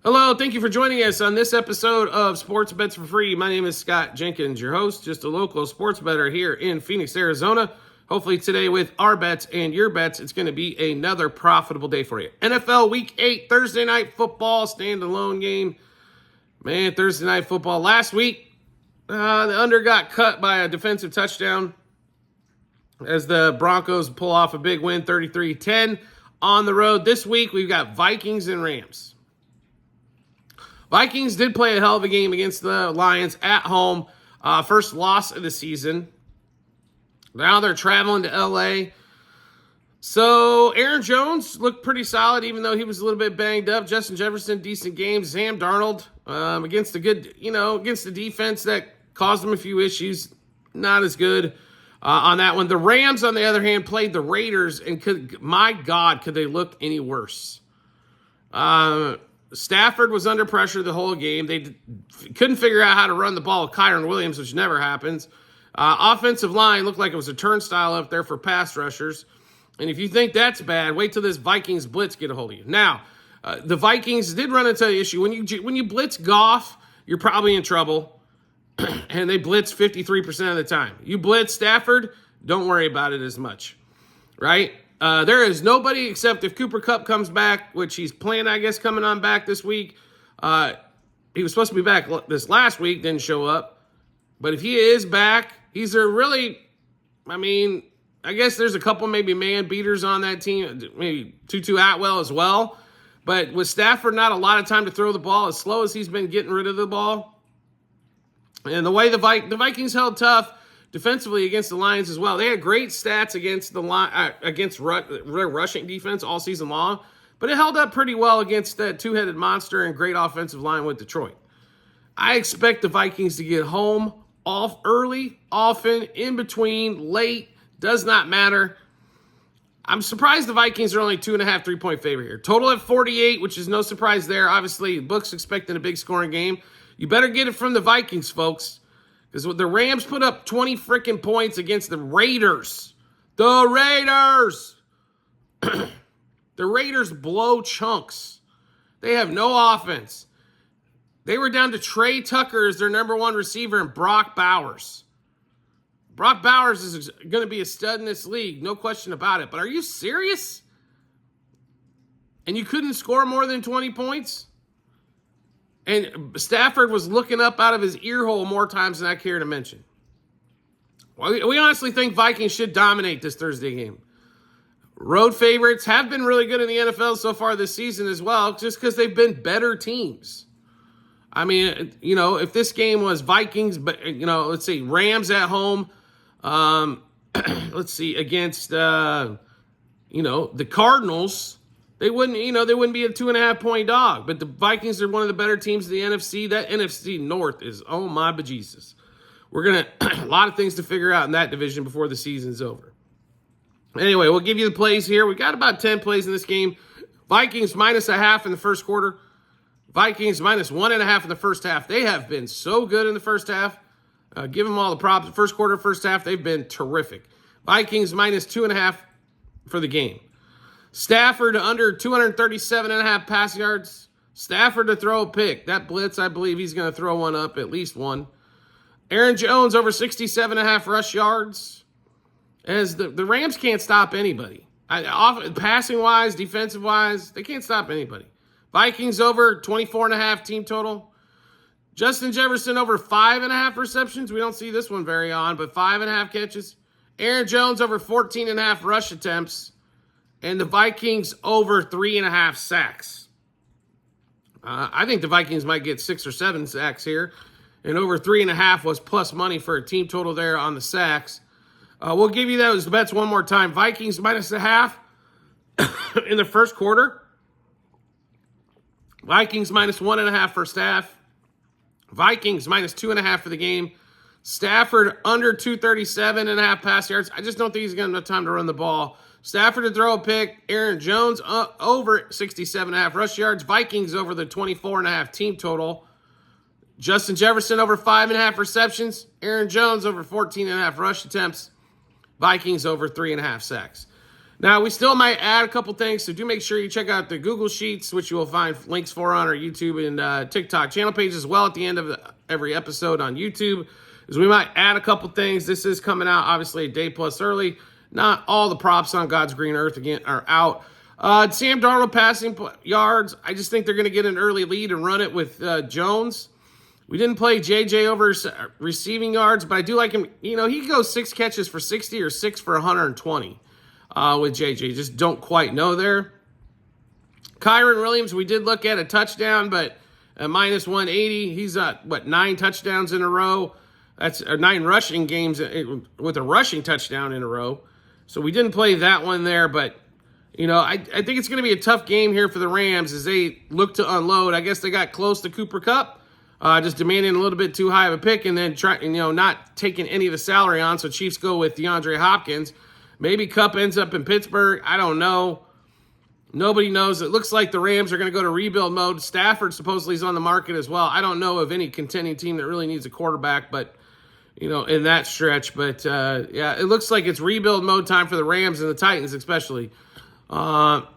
Hello, thank you for joining us on this episode of Sports Bets for Free. My name is Scott Jenkins, your host, just a local sports bettor here in Phoenix, Arizona. Hopefully today with our bets and your bets, it's going to be another profitable day for you. NFL Week 8, Thursday Night Football, standalone game. Man, Thursday Night Football. Last week, the under got cut by a defensive touchdown as the Broncos pull off a big win, 33-10 on the road. This week, we've got Vikings and Rams. Vikings did play a hell of a game against the Lions at home. First loss of the season. Now they're traveling to L.A. So Aaron Jones looked pretty solid, even though he was a little bit banged up. Justin Jefferson, decent game. Sam Darnold against against the defense that caused him a few issues. Not as good on that one. The Rams, on the other hand, played the Raiders, and my God, could they look any worse? Stafford was under pressure the whole game. They couldn't figure out how to run the ball with Kyron Williams, which never happens. Offensive line looked like it was a turnstile up there for pass rushers. And if you think that's bad, wait till this Vikings blitz get a hold of you. Now, the Vikings did run into an issue. When you blitz Goff, you're probably in trouble. And they blitz 53% of the time. You blitz Stafford, don't worry about it as much. Right? There is nobody except if Cooper Kupp comes back, which he's planning, I guess, coming on back this week. He was supposed to be back this last week, didn't show up. But if he is back, he's a really, I guess there's a couple maybe man beaters on that team, maybe Tutu Atwell as well. But with Stafford, not a lot of time to throw the ball, as slow as he's been getting rid of the ball. And the way the Vikings held tough defensively against the Lions as well. They had great stats against their rushing defense all season long, but it held up pretty well against that two-headed monster and great offensive line with Detroit. I expect the Vikings to get home off early, often, in between, late, does not matter. I'm surprised the Vikings are only 2.5 3-point favorite here. Total at 48, which is no surprise there. Obviously, books expecting a big scoring game. You better get it from the Vikings, folks. Because the Rams put up 20 freaking points against the Raiders. The Raiders! The Raiders blow chunks. They have no offense. They were down to Trey Tucker as their number one receiver and Brock Bowers. Brock Bowers is going to be a stud in this league, no question about it. But are you serious? And you couldn't score more than 20 points? And Stafford was looking up out of his ear hole more times than I care to mention. We honestly think Vikings should dominate this Thursday game. Road favorites have been really good in the NFL so far this season as well, just because they've been better teams. If this game was Vikings, but let's see, Rams at home, against the Cardinals. They wouldn't be a 2.5 point dog. But the Vikings are one of the better teams in the NFC. That NFC North is, oh my bejesus. We're going to, a lot of things to figure out in that division before the season's over. Anyway, we'll give you the plays here. We got about 10 plays in this game. Vikings -0.5 in the first quarter. Vikings -1.5 in the first half. They have been so good in the first half. Give them all the props. First quarter, first half, they've been terrific. Vikings -2.5 for the game. Stafford under 237.5 pass yards. Stafford to throw a pick. That blitz, I believe he's going to throw one up, at least one. Aaron Jones over 67.5 rush yards. As the Rams can't stop anybody. Passing-wise, defensive-wise, they can't stop anybody. Vikings over 24.5 team total. Justin Jefferson over 5.5 receptions. We don't see this one very on, but 5.5 catches. Aaron Jones over 14.5 rush attempts. And the Vikings over 3.5 sacks. I think the Vikings might get 6 or 7 sacks here. And over 3.5 was plus money for a team total there on the sacks. We'll give you those bets one more time. Vikings -0.5 in the first quarter. Vikings -1.5 first half. Vikings -2.5 for the game. Stafford under 237.5 pass yards. I just don't think he's going to have enough time to run the ball. Stafford to throw a pick. Aaron Jones over 67.5 rush yards. Vikings over the 24.5 team total. Justin Jefferson over 5.5 receptions. Aaron Jones over 14.5 rush attempts. Vikings over 3.5 sacks. Now, we still might add a couple things, so do make sure you check out the Google Sheets, which you will find links for on our YouTube and TikTok channel page as well at the end of every episode on YouTube, as we might add a couple things. This is coming out, obviously, a day plus early. Not all the props on God's green earth, again, are out. Sam Darnold passing yards. I just think they're going to get an early lead and run it with Jones. We didn't play JJ over receiving yards, but I do like him. You know, he could go 6 catches for 60 or 6 for 120 with JJ. Just don't quite know there. Kyron Williams, we did look at a touchdown, but minus 180. He's 9 touchdowns in a row. That's 9 rushing games with a rushing touchdown in a row. So we didn't play that one there, but you know, I think it's going to be a tough game here for the Rams as they look to unload. I guess they got close to Cooper Kupp, just demanding a little bit too high of a pick and then not taking any of the salary on. So Chiefs go with DeAndre Hopkins. Maybe Kupp ends up in Pittsburgh. I don't know. Nobody knows. It looks like the Rams are going to go to rebuild mode. Stafford supposedly is on the market as well. I don't know of any contending team that really needs a quarterback, but you know, in that stretch. But yeah, it looks like it's rebuild mode time for the Rams and the Titans especially. And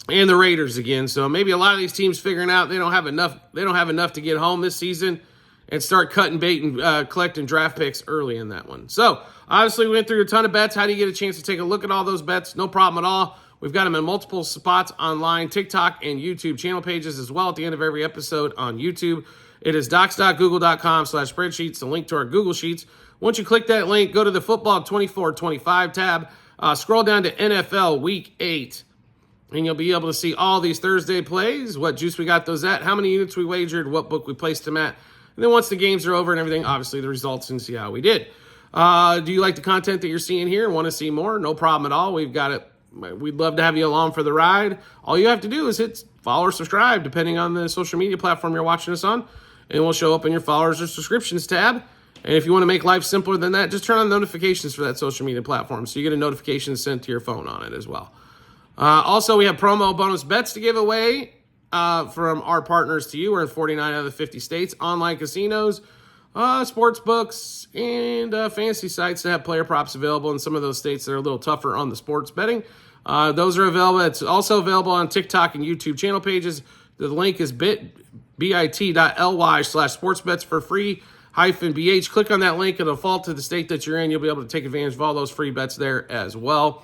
the Raiders again. So maybe a lot of these teams figuring out they don't have enough to get home this season and start cutting bait and collecting draft picks early in that one. So obviously we went through a ton of bets. How do you get a chance to take a look at all those bets? No problem at all. We've got them in multiple spots online, TikTok and YouTube channel pages as well at the end of every episode on YouTube. It is docs.google.com/spreadsheets, the link to our Google Sheets. Once you click that link, go to the Football 24-25 tab. Scroll down to NFL Week 8, and you'll be able to see all these Thursday plays, what juice we got those at, how many units we wagered, what book we placed them at. And then once the games are over and everything, obviously the results and see how we did. Do you like the content that you're seeing here and want to see more? No problem at all. We've got it. We'd love to have you along for the ride. All you have to do is hit follow or subscribe, depending on the social media platform you're watching us on, and we'll show up in your followers or subscriptions tab. And if you want to make life simpler than that, just turn on notifications for that social media platform so you get a notification sent to your phone on it as well. Also, we have promo bonus bets to give away from our partners to you. We're in 49 out of the 50 states, online casinos, sports books, and fantasy sites that have player props available in some of those states that are a little tougher on the sports betting. Those are available. It's also available on TikTok and YouTube channel pages. The link is bit.ly/sportsbets for free -BH. Click on that link. It'll default to the state that you're in. You'll be able to take advantage of all those free bets there as well.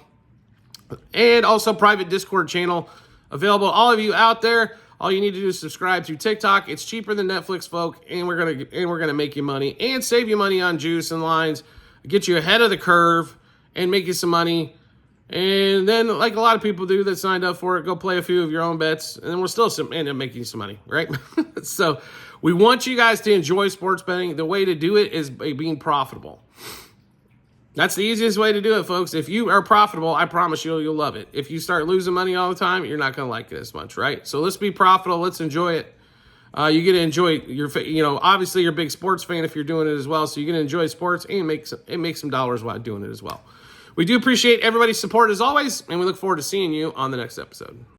And also private Discord channel available. All of you out there, all you need to do is subscribe to TikTok. It's cheaper than Netflix, folk, and we're gonna make you money and save you money on juice and lines, get you ahead of the curve and make you some money. And then, like a lot of people do that signed up for it, go play a few of your own bets, and then we'll still end up making you some money, right? So we want you guys to enjoy sports betting. The way to do it is by being profitable. That's the easiest way to do it, folks. If you are profitable, I promise you'll love it. If you start losing money all the time, you're not going to like it as much, right? So let's be profitable. Let's enjoy it. You get to enjoy obviously you're a big sports fan if you're doing it as well. So you get to enjoy sports and make some dollars while doing it as well. We do appreciate everybody's support as always, and we look forward to seeing you on the next episode.